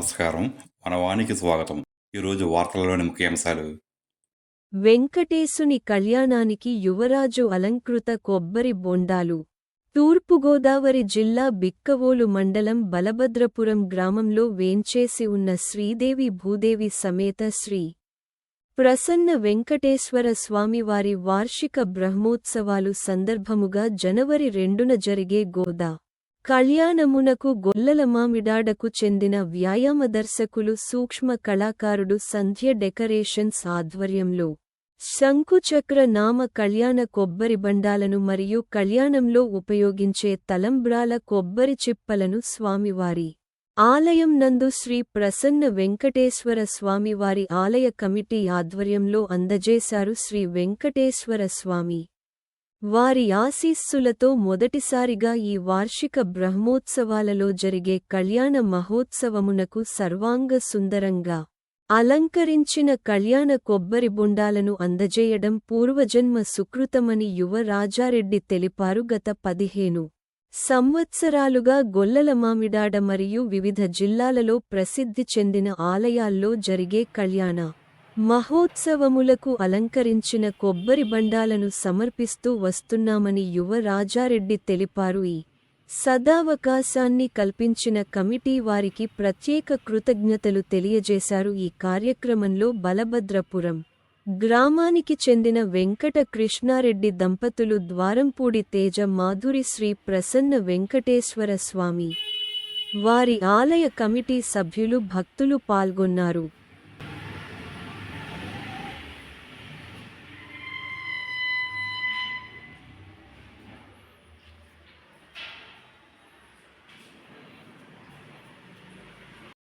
నమస్కారం. మన వానికి స్వాగతం. ఈరోజు వార్తలలోని ముఖ్యాంశాలు. వెంకటేశుని కళ్యాణానికి యువరాజు అలంకృత కొబ్బరి బొండాలు. తూర్పుగోదావరి జిల్లా బిక్కవోలు మండలం బలభద్రపురం గ్రామంలో వేంచేసి ఉన్న శ్రీదేవి భూదేవి సమేత శ్రీ ప్రసన్న వెంకటేశ్వర స్వామివారి వార్షిక బ్రహ్మోత్సవాలు సందర్భముగా జనవరి 2న జరిగే గోదా కళ్యాణమునకు గొల్లలమామిడాడకు చెందిన వ్యాయామ దర్శకులు సూక్ష్మ కళాకారుడు సంధ్య డెకరేషన్స్ ఆధ్వర్యంలో శంకుచక్ర నామ కళ్యాణ కొబ్బరి బండాలను మరియు కళ్యాణంలో ఉపయోగించే తలంబ్రాల కొబ్బరి చిప్పలను స్వామివారి ఆలయం నందు శ్రీ ప్రసన్న వెంకటేశ్వర స్వామివారి ఆలయ కమిటీ ఆధ్వర్యంలో అందజేశారు. శ్రీ వెంకటేశ్వర స్వామి వారి ఆశీస్సులతో మొదటిసారిగా ఈ వార్షిక బ్రహ్మోత్సవాలలో జరిగే కళ్యాణ మహోత్సవమునకు సర్వాంగ సుందరంగా అలంకరించిన కళ్యాణ కొబ్బరి బొండాలను అందజేయడం పూర్వజన్మ సుకృతమని యువ రాజారెడ్డి తెలిపారు. గత 15 సంవత్సరాలుగా గొల్లలమామిడాడ మరియు వివిధ జిల్లాలలో ప్రసిద్ధి చెందిన ఆలయాల్లో జరిగే కళ్యాణ మహోత్సవములకు అలంకరించిన కొబ్బరి బండాలను సమర్పిస్తూ వస్తున్నామని యువ రాజారెడ్డి తెలిపారు. ఈ సదావకాశాన్ని కల్పించిన కమిటీ వారికి ప్రత్యేక కృతజ్ఞతలు తెలియజేశారు. ఈ కార్యక్రమంలో బలభద్రపురం గ్రామానికి చెందిన వెంకట కృష్ణారెడ్డి దంపతులు, ద్వారంపూడి తేజ మాధురి, శ్రీ ప్రసన్న వెంకటేశ్వర స్వామి వారి ఆలయ కమిటీ సభ్యులు, భక్తులు పాల్గొన్నారు.